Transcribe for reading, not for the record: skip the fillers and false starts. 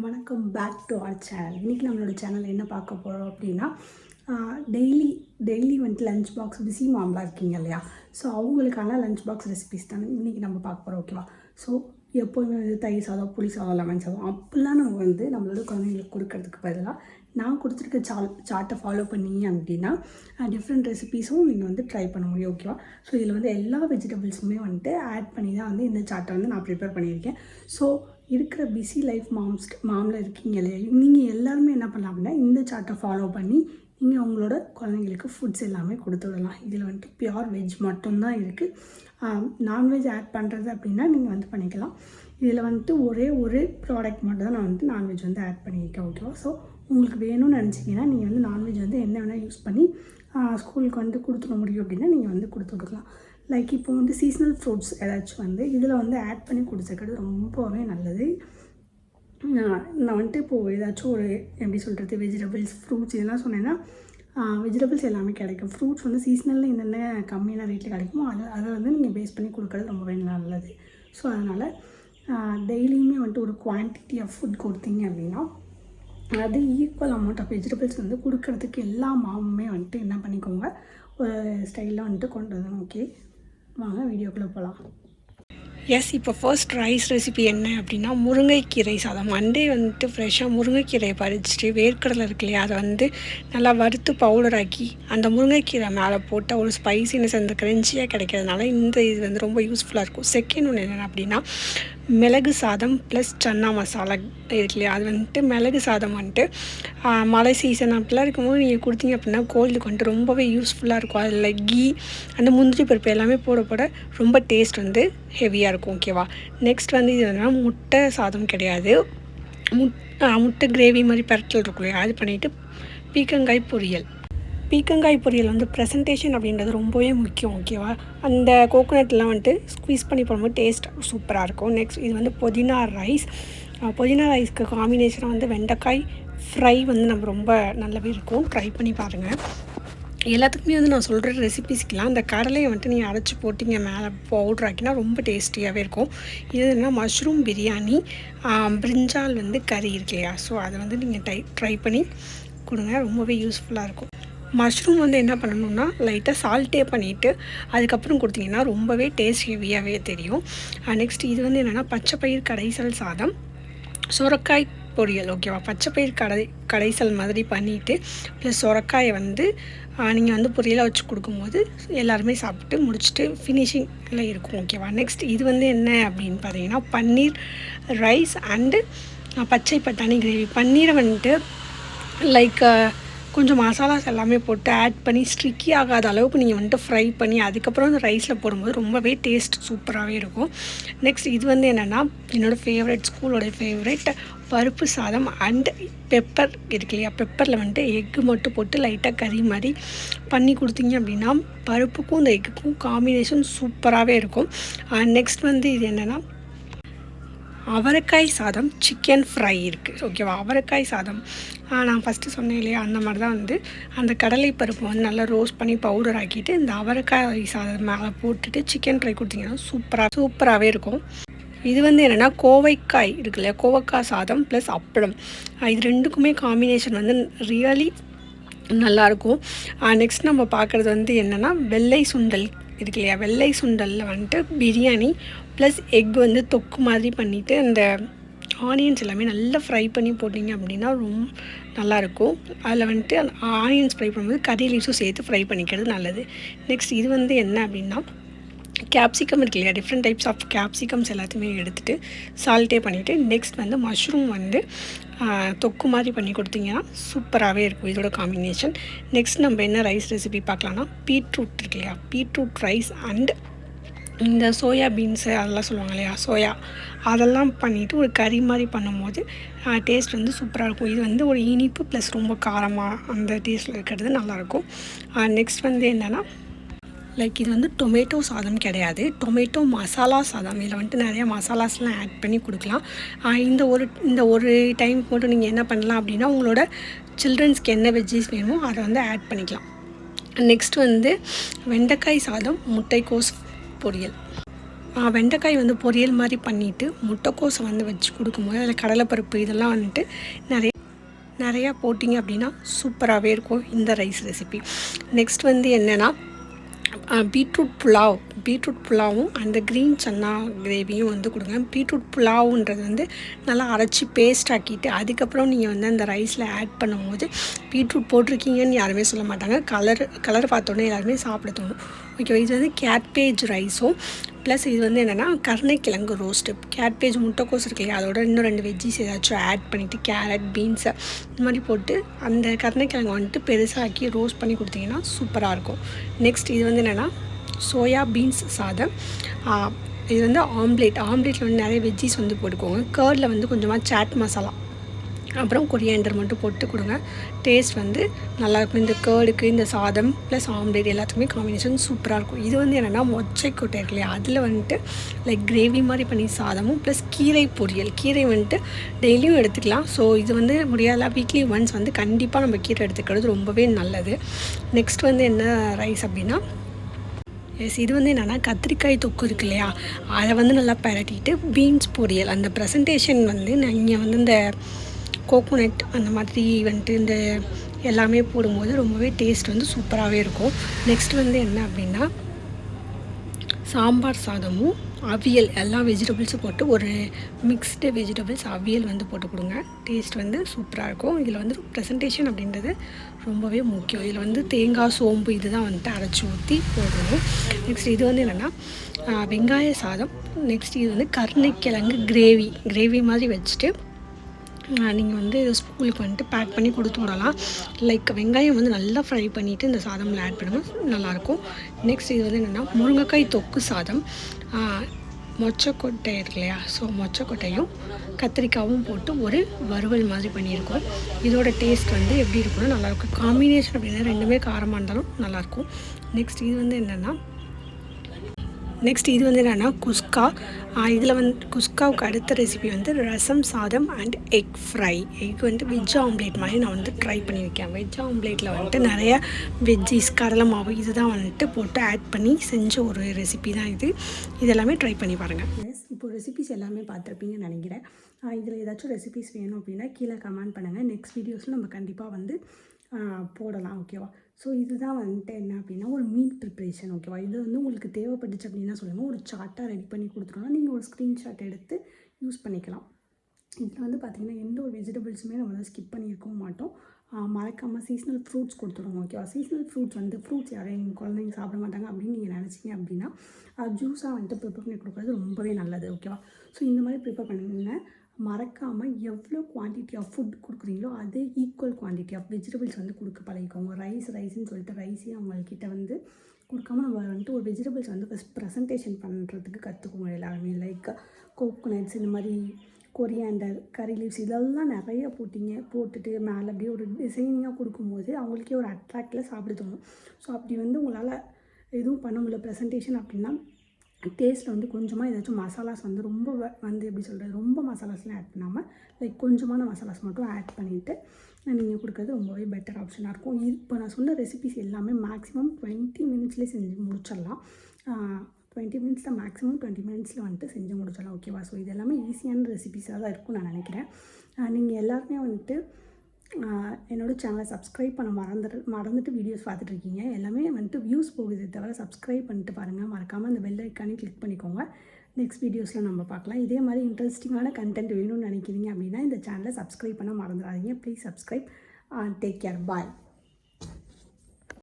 வணக்கம் back to our channel. இன்றைக்கி நம்மளோட சேனல் என்ன பார்க்க போகிறோம் அப்படின்னா டெய்லி வந்துட்டு லஞ்ச் பாக்ஸ் பிஸி மாம்லாம் இருக்கீங்க இல்லையா? ஸோ அவங்களுக்கான லஞ்ச் பாக்ஸ் ரெசிபிஸ் தானே இன்றைக்கி நம்ம பார்க்க போகிறோம். ஓகேவா? ஸோ எப்போதுமே வந்து தயிர் சாதம், புளி சாதம், லெமன் சாதம் அப்படிலாம் நம்ம வந்து நம்மளோட குழந்தைங்களுக்கு கொடுக்கறதுக்கு பதிலாக நான் கொடுத்துருக்க சார்ட்டை ஃபாலோ பண்ணிங்க அப்படின்னா டிஃப்ரெண்ட் ரெசிபீஸும் நீங்கள் வந்து ட்ரை பண்ண முடியும். ஓகேவா? ஸோ இதில் வந்து எல்லா வெஜிடபிள்ஸுமே வந்துட்டு ஆட் பண்ணி தான் வந்து இந்த சார்ட்டை வந்து நான் ப்ரிப்பேர் பண்ணியிருக்கேன். ஸோ இருக்கிற பிஸி லைஃப் மாமில் இருக்கீங்க இல்லையா, நீங்கள் எல்லாருமே என்ன பண்ணலாம் அப்படின்னா இந்த சார்ட்டை ஃபாலோ பண்ணி நீங்கள் உங்களோட குழந்தைங்களுக்கு ஃபுட்ஸ் எல்லாமே கொடுத்து விடலாம். இதில் வந்துட்டு பியூர் வெஜ் மட்டும்தான் இருக்குது. நான்வெஜ் ஆட் பண்ணுறது அப்படின்னா நீங்கள் வந்து பண்ணிக்கலாம். இதில் வந்துட்டு ஒரே ஒரு ப்ராடக்ட் மட்டும் தான் நான் வந்துட்டு நான்வெஜ் வந்து ஆட் பண்ணியிருக்கேன். ஓகேவா? ஸோ உங்களுக்கு வேணும்னு நினச்சிங்கன்னா நீங்கள் வந்து நான்வெஜ் வந்து என்ன வேணால் யூஸ் பண்ணி ஸ்கூலுக்கு வந்து கொடுத்துட முடியும் அப்படின்னா நீங்கள் வந்து கொடுத்து விடலாம். லைக் இப்போ வந்து சீசனல் ஃப்ரூட்ஸ் ஏதாச்சும் வந்து இதில் வந்து ஆட் பண்ணி கொடுத்துக்கிறது ரொம்பவே நல்லது. நான் வந்துட்டு இப்போது ஏதாச்சும் ஒரு எப்படி சொல்கிறது வெஜிடபிள்ஸ், ஃப்ரூட்ஸ் இதெல்லாம் சொன்னேன்னா வெஜிடபிள்ஸ் எல்லாமே கிடைக்கும். ஃப்ரூட்ஸ் வந்து சீசனலில் என்னென்ன கம்மியான ரேட்டில் கிடைக்குமோ அதை வந்து நீங்கள் பேஸ் பண்ணி கொடுக்குறது ரொம்பவே நல்லது. ஸோ அதனால் டெய்லியுமே வந்துட்டு ஒரு குவான்டிட்டி ஆஃப் ஃபுட் கொடுத்தீங்க அப்படின்னா அது ஈக்குவல் அமௌண்ட் ஆஃப் வெஜிடபிள்ஸ் வந்து கொடுக்கறதுக்கு எல்லா மாவுமே வந்துட்டு என்ன பண்ணிக்கோங்க, ஒரு ஸ்டைலில் வந்துட்டு கொண்டு வரணும். ஓகே, வாங்க வீடியோக்குள்ளே போகலாம். இப்போ ஃபர்ஸ்ட் ரைஸ் ரெசிபி என்ன அப்படின்னா முருங்கைக்கீரை சாதம். மண்டே வந்துட்டு ஃப்ரெஷ்ஷாக முருங்கைக்கீரையை பறிச்சுட்டு வேர்க்கடலை இருக்கு இல்லையா, அதை வந்து நல்லா வறுத்து பவுடராக்கி அந்த முருங்கைக்கீரை மேலே போட்டால் ஒரு ஸ்பைசினஸ் அந்த க்ரன்ச்சியாக கிடைக்கிறதுனால இது வந்து ரொம்ப யூஸ்ஃபுல்லாக இருக்கும். செகண்ட் ஒன்று என்னென்ன அப்படின்னா மிளகு சாதம் ப்ளஸ் சன்னா மசாலா இருக்கு இல்லையா, அது வந்துட்டு மிளகு சாதம் வந்துட்டு மழை சீசன் அப்படிலாம் இருக்கும்போது நீங்கள் கொடுத்தீங்க அப்படின்னா கோல்டுக்கு வந்துட்டு ரொம்பவே யூஸ்ஃபுல்லாக இருக்கும். அதில் கீ அந்த முந்திரி பருப்பு எல்லாமே போட ரொம்ப டேஸ்ட் வந்து ஹெவியாக இருக்கும். ஓகேவா? நெக்ஸ்ட் வந்து இது என்னன்னா முட்டை சாதம் கிடையாது, முட்டை கிரேவி மாதிரி பரட்டல் இருக்கும் இல்லையா, அது பண்ணிவிட்டு பீக்கங்காய் பொரியல் வந்து ப்ரெசன்டேஷன் அப்படின்றது ரொம்பவே முக்கியம். ஓகேவா? அந்த கோகோனட்லாம் வந்துட்டு ஸ்குவீஸ் பண்ணி போடும்போது டேஸ்ட் சூப்பராக இருக்கும். நெக்ஸ்ட் இது வந்து புதினா ரைஸ்க்கு காம்பினேஷனாக வந்து வெண்டைக்காய் ஃப்ரை வந்து நம்ம ரொம்ப நல்லாவே இருக்கும். ட்ரை பண்ணி பாருங்கள். எல்லாத்துக்குமே வந்து நான் சொல்கிற ரெசிபிஸ்க்கெலாம் அந்த கடலையை வந்துட்டு நீங்கள் அரைச்சி போட்டிங்க மேலே பவுட்ரு ஆக்கினா ரொம்ப டேஸ்டியாகவே இருக்கும். இது என்ன மஷ்ரூம் பிரியாணி, பிரிஞ்சால் வந்து கறி இருக்கு இல்லையா, ஸோ அதை வந்து நீங்கள் ட்ரை பண்ணி கொடுங்க, ரொம்பவே யூஸ்ஃபுல்லாக இருக்கும். மஷ்ரூம் வந்து என்ன பண்ணணுன்னா லைட்டாக சால்ட்டே பண்ணிவிட்டு அதுக்கப்புறம் கொடுத்தீங்கன்னா ரொம்பவே டேஸ்ட் ஹெவியாகவே தெரியும். நெக்ஸ்ட் இது வந்து என்னென்னா பச்சைப்பயிர் கடைசல் சாதம், சுரக்காய் பொரியல். ஓகேவா? பச்சைப்பயிர் கடைசல் மாதிரி பண்ணிவிட்டு ப்ளஸ் சுரக்காயை வந்து நீங்கள் வந்து பொரியலாக வச்சு கொடுக்கும்போது எல்லாருமே சாப்பிட்டு முடிச்சுட்டு ஃபினிஷிங்கில் இருக்கும். ஓகேவா? நெக்ஸ்ட் இது வந்து என்ன அப்படின்னு பார்த்தீங்கன்னா பன்னீர் ரைஸ் அண்டு பச்சை பட்டாணி கிரேவி. பன்னீரை வந்துட்டு லைக் கொஞ்சம் மசாலாஸ் எல்லாமே போட்டு ஆட் பண்ணி ஸ்ட்ரிக்கி ஆகாத அளவுக்கு நீங்கள் வந்துட்டு ஃப்ரை பண்ணி அதுக்கப்புறம் அந்த ரைஸில் போடும்போது ரொம்பவே டேஸ்ட் சூப்பராகவே இருக்கும். நெக்ஸ்ட் இது வந்து என்னென்னா என்னோடய ஸ்கூலோட ஃபேவரெட் பருப்பு சாதம் அண்ட் பெப்பர் இருக்கு இல்லையா, பெப்பரில் வந்துட்டு எக்கு மட்டும் போட்டு லைட்டாக கறி மாதிரி பண்ணி கொடுத்தீங்க அப்படின்னா பருப்புக்கும் இந்த எக்குக்கும் காம்பினேஷன் சூப்பராகவே இருக்கும். நெக்ஸ்ட் வந்து இது என்னென்னா அவரைக்காய் சாதம் சிக்கன் ஃப்ரை இருக்குது. ஓகேவா? அவரைக்காய் சாதம் நான் ஃபஸ்ட்டு சொன்னேன் இல்லையா, அந்த மாதிரி தான் வந்து அந்த கடலை பருப்பு வந்து நல்லா ரோஸ்ட் பண்ணி பவுடர் ஆக்கிட்டு இந்த அவரைக்காய் சாதம் மேலே போட்டுட்டு சிக்கன் ஃப்ரை கொடுத்தீங்கன்னா சூப்பராகவே இருக்கும். இது வந்து என்னென்னா கோவைக்காய் இருக்கு இல்லையா, கோவைக்காய் சாதம் ப்ளஸ் அப்பளம், இது ரெண்டுக்குமே காம்பினேஷன் வந்து ரியலி நல்லாயிருக்கும். நெக்ஸ்ட் நம்ம பார்க்குறது வந்து என்னென்னா வெள்ளை சுண்டல் இருக்கு இல்லையா, வெள்ளை சுண்டலில் வந்துட்டு பிரியாணி ப்ளஸ் எக் வந்து தொக்கு மாதிரி பண்ணிவிட்டு அந்த ஆனியன்ஸ் எல்லாமே நல்லா ஃப்ரை பண்ணி போட்டிங்க அப்படின்னா ரொம்ப நல்லாயிருக்கும். அதில் வந்துட்டு அந்த ஆனியன்ஸ் ஃப்ரை பண்ணும்போது கறி லீவ்ஸும் சேர்த்து ஃப்ரை பண்ணிக்கிறது நல்லது. நெக்ஸ்ட் இது வந்து என்ன அப்படின்னா கேப்சிகம் இருக்கு இல்லையா, டிஃப்ரெண்ட் டைப்ஸ் ஆஃப் கேப்சிகம்ஸ் எல்லாத்தையுமே எடுத்துகிட்டு சால்ட்டே பண்ணிவிட்டு நெக்ஸ்ட் வந்து மஷ்ரூம் வந்து தொக்கு மாதிரி பண்ணி கொடுத்தீங்கன்னா சூப்பராகவே இருக்கும் இதோட காம்பினேஷன். நெக்ஸ்ட் நம்ம என்ன ரைஸ் ரெசிபி பார்க்கலான்னா பீட்ரூட் இருக்கு இல்லையா, பீட்ரூட் ரைஸ் அண்ட் இந்த சோயா பீன்ஸு அதெல்லாம் சொல்லுவாங்க இல்லையா, சோயா அதெல்லாம் பண்ணிவிட்டு ஒரு கறி மாதிரி பண்ணும்போது டேஸ்ட் வந்து சூப்பராக இருக்கும். இது வந்து ஒரு இனிப்பு ப்ளஸ் ரொம்ப காரமாக அந்த டேஸ்ட்டில் இருக்கிறது நல்லாயிருக்கும். நெக்ஸ்ட் வந்து என்னென்னா லைக் இது வந்து டொமேட்டோ சாதம் கிடையாது, டொமேட்டோ மசாலா சாதம். இதில் வந்துட்டு நிறையா மசாலாஸ்லாம் ஆட் பண்ணி கொடுக்கலாம். இந்த ஒரு டைம் மட்டும் நீங்கள் என்ன பண்ணலாம் அப்படின்னா உங்களோட சில்ட்ரன்ஸ்க்கு என்ன வெஜ்ஜஸ் வேணுமோ அதை வந்து ஆட் பண்ணிக்கலாம். நெக்ஸ்ட் வந்து வெண்டைக்காய் சாதம் முட்டைக்கோஸ் பொரியல். வெண்டைக்காய் வந்து பொரியல் மாதிரி பண்ணிவிட்டு முட்டைக்கோஸை வந்து வச்சு கொடுக்கும்போது அதில் கடலைப்பருப்பு இதெல்லாம் வந்துட்டு நிறையா போட்டிங்க அப்படின்னா சூப்பராகவே இருக்கும் இந்த ரைஸ் ரெசிபி. நெக்ஸ்ட் வந்து என்னென்னா பீட்ரூட் புலாவும் அந்த க்ரீன் சன்னா கிரேவியும் வந்து கொடுங்க. பீட்ரூட் புலாவுன்றது வந்து நல்லா அரைச்சி பேஸ்ட் ஆக்கிட்டு அதுக்கப்புறம் நீங்கள் வந்து அந்த ரைஸில் ஆட் பண்ணும்போது பீட்ரூட் போட்டிருக்கீங்கன்னு யாருமே சொல்ல மாட்டாங்க. கலர் பார்த்தோன்னே எல்லாருமே சாப்பிட தோணும். ஓகேவா, இது வந்து கேட்பேஜ் ரைஸும் ப்ளஸ் இது வந்து என்னென்னா கருணைக்கிழங்கு ரோஸ்ட்டு. கேட்பேஜ் முட்டைக்கோஸ் இருக்கு இல்லையா, அதோட இன்னும் 2 வெஜ்ஜீஸ் ஏதாச்சும் ஆட் பண்ணிவிட்டு கேரட் பீன்ஸை இந்த மாதிரி போட்டு அந்த கருணைக்கிழங்கு வந்துட்டு பெருசாக்கி ரோஸ்ட் பண்ணி கொடுத்தீங்கன்னா சூப்பராக இருக்கும். நெக்ஸ்ட் இது வந்து என்னென்னா சோயா பீன்ஸ் சாதம். இது வந்து ஆம்லேட்டில் வந்து நிறைய வெஜ்ஜீஸ் வந்து போட்டுக்கோங்க. கர்டில் வந்து கொஞ்சமாக சாட் மசாலா அப்புறம் கொரியாண்டர் மட்டும் போட்டு கொடுங்க. டேஸ்ட் வந்து நல்லாயிருக்கும். இந்த கர்டுக்கு இந்த சாதம் ப்ளஸ் ஆம்லேட் எல்லாத்துக்குமே காம்பினேஷன் சூப்பராக இருக்கும். இது வந்து என்னென்னா மொச்சைக்கொட்டை இருக்கு இல்லையா, அதில் வந்துட்டு லைக் கிரேவி மாதிரி பண்ணி சாதமும் ப்ளஸ் கீரை பொரியல். கீரை வந்துட்டு டெய்லியும் எடுத்துக்கலாம். ஸோ இது வந்து முடியாத வீக்லி ஒன்ஸ் வந்து கண்டிப்பாக நம்ம கீரை எடுத்துக்கிறது ரொம்பவே நல்லது. நெக்ஸ்ட் வந்து என்ன ரைஸ் அப்படின்னா இது வந்து என்னென்னா கத்திரிக்காய் தொக்கு இருக்கு இல்லையா, அதை வந்து நல்லா பரட்டிட்டு பீன்ஸ் பொரியல். அந்த ப்ரெசன்டேஷன் வந்து நீங்கள் வந்து இந்த கோகோனட் அந்த மாதிரி வந்துட்டு இந்த எல்லாமே போடும்போது ரொம்பவே டேஸ்ட் வந்து சூப்பராகவே இருக்கும். நெக்ஸ்ட் வந்து என்ன அப்படின்னா சாம்பார் சாதமும் அவியல் எல்லா வெஜிடபிள்ஸும் போட்டு ஒரு மிக்ஸ்டு வெஜிடபிள்ஸ் அவியல் வந்து போட்டு கொடுங்க. டேஸ்ட் வந்து சூப்பராக இருக்கும். இதில் வந்து ப்ரெசன்டேஷன் அப்படின்றது ரொம்பவே முக்கியம். இதில் வந்து தேங்காய் சோம்பு இதுதான் வந்துட்டு அரைச்சி ஊற்றி போடணும். நெக்ஸ்ட் இது வந்து என்னென்னா வெங்காய சாதம். நெக்ஸ்ட் இது வந்து கருணைக்கிழங்கு கிரேவி மாதிரி வச்சுட்டு நீங்கள் வந்து ஸ்கூலுக்கு வந்துட்டு பேக் பண்ணி கொடுத்து விடலாம். லைக் வெங்காயம் வந்து நல்லா ஃப்ரை பண்ணிவிட்டு இந்த சாதமில் ஆட் பண்ணும்போது நல்லாயிருக்கும். நெக்ஸ்ட் இது வந்து என்னென்னா முருங்கைக்காய் தொக்கு சாதம். மொச்சக்கொட்டை இருக்கு இல்லையா, ஸோ மொச்சக்கொட்டையும் கத்திரிக்காயும் போட்டு ஒரு வறுவல் மாதிரி பண்ணியிருக்கோம். இதோட டேஸ்ட் வந்து எப்படி இருக்குன்னா நல்லாயிருக்கும். காம்பினேஷன் அப்படின்னா ரெண்டுமே காரமாக இருந்தாலும் நல்லாயிருக்கும். நெக்ஸ்ட் இது வந்து என்னென்னா குஸ்கா. இதில் வந்து குஸ்காவுக்கு அடுத்த ரெசிபி வந்து ரசம் சாதம் அண்ட் எக் ஃப்ரை. எக் வந்து வெஜ் ஆம்லேட் மாதிரி நான் வந்து ட்ரை பண்ணியிருக்கேன். வெஜ் ஆம்லேட்டில் வந்துட்டு நிறைய வெஜ்ஜீஸ் கடலை மாவு இதுதான் வந்துட்டு போட்டு ஆட் பண்ணி செஞ்ச ஒரு ரெசிபி தான் இது. இதெல்லாமே ட்ரை பண்ணி பாருங்கள். இப்போ ரெசிபிஸ் எல்லாமே பார்த்துருப்பீங்கன்னு நினைக்கிறேன். இதில் ஏதாச்சும் ரெசிபிஸ் வேணும் அப்படின்னா கீழே கமெண்ட் பண்ணுங்கள். நெக்ஸ்ட் வீடியோஸில் நம்ம கண்டிப்பாக வந்து போடலாம். ஓகேவா, ஸோ இதுதான் வந்துட்டு என்ன அப்படின்னா ஒரு மீல் ப்ரிப்ரேஷன். ஓகேவா, இது வந்து உங்களுக்கு தேவைப்பட்டுச்சு அப்படின்னா சொல்லுங்கள், ஒரு சார்ட்டாக ரெடி பண்ணி கொடுத்துட்டோம்னா நீங்கள் ஒரு ஸ்க்ரீன்ஷாட் எடுத்து யூஸ் பண்ணிக்கலாம். இதில் வந்து பார்த்திங்கன்னா எந்த ஒரு வெஜிடபிள்ஸுமே நம்ம வந்து ஸ்கிப் பண்ணியிருக்கவும் மாட்டோம். மறக்காமல் சீஸ்னல் ஃப்ரூட்ஸ் கொடுத்துருவோம். ஓகேவா, சீஸ்னல் ஃப்ரூட்ஸ் யாரும் எங்கள் குழந்தைங்க சாப்பிட மாட்டாங்க அப்படின்னு நீங்கள் நினச்சிங்க அப்படின்னா ஜூஸாக வந்துட்டு ப்ரிப்பேர் பண்ணி கொடுக்குறது ரொம்பவே நல்லது. ஓகேவா, ஸோ இந்த மாதிரி ப்ரிப்பேர் பண்ணுங்க. மறக்காமல் எவ்வளோ குவான்டிட்டி ஆஃப் ஃபுட் கொடுக்குறீங்களோ அதே ஈக்குவல் குவான்டிட்டி ஆஃப் வெஜிடபிள்ஸ் வந்து கொடுக்க பழகிக்கோங்க. ரைஸ்ன்னு சொல்லிட்டு ரைஸே அவங்கக்கிட்ட வந்து கொடுக்காம நம்ம வந்துட்டு ஒரு வெஜிடபிள்ஸ் வந்து ஃபஸ்ட் ப்ரெசன்டேஷன் பண்ணுறதுக்கு கற்றுக்கோங்க எல்லாருமே. லைக் கோகோனட்ஸ், இந்த மாதிரி கொரியாண்டர், கறி லீவ்ஸ் இதெல்லாம் நிறைய போட்டுட்டு மேலே அப்படியே ஒரு டிசைனிங்காக கொடுக்கும்போது அவங்களுக்கே ஒரு அட்ராக்டில் சாப்பிட தோணும். ஸோ அப்படி வந்து உங்களால் எதுவும் பண்ண முடியல ப்ரெசன்டேஷன் அப்படின்னா டேஸ்ட்டில் வந்து கொஞ்சமாக ஏதாச்சும் மசாலாஸ் வந்து ரொம்ப வந்து எப்படி சொல்கிறது, ரொம்ப மசாலாஸ்லாம் ஆட் பண்ணாமல் லைக் கொஞ்சமான மசாலாஸ் மட்டும் ஆட் பண்ணிவிட்டு நீங்கள் கொடுக்குறது ரொம்பவே பெட்டர் ஆப்ஷனாக இருக்கும். இப்போ நான் சொன்ன ரெசிபிஸ் எல்லாமே மேக்ஸிமம் 20 மினிட்ஸ்லேயே செஞ்சு முடிச்சிடலாம். 20 மினிட்ஸ் தான் மேக்ஸிமம், 20 மினிட்ஸில் வந்துட்டு செஞ்சு முடிச்சிடலாம். ஓகேவா, ஸோ இது எல்லாமே ஈஸியான ரெசிபிஸாக தான் இருக்கும் நான் நினைக்கிறேன். நீங்கள் எல்லாருமே வந்துட்டு என்னோடய சேனலை சப்ஸ்கிரைப் பண்ண மறந்துட்டு வீடியோஸ் பார்த்துட்ருக்கீங்க. எல்லாமே வந்துட்டு வியூஸ் போகுது தவிர சப்ஸ்கிரைப் பண்ணிட்டு பாருங்கள். மறக்காமல் அந்த பெல் ஐக்கானே கிளிக் பண்ணிக்கோங்க. நெக்ஸ்ட் வீடியோஸில் நம்ம பார்க்கலாம். இதே மாதிரி இன்ட்ரெஸ்டிங்கான கண்டென்ட் வேணும்னு நினைக்கிறீங்க அப்படின்னா இந்த சேனலை சப்ஸ்கிரைப் பண்ண மறந்துடாதீங்க. Please subscribe. Take care. Bye.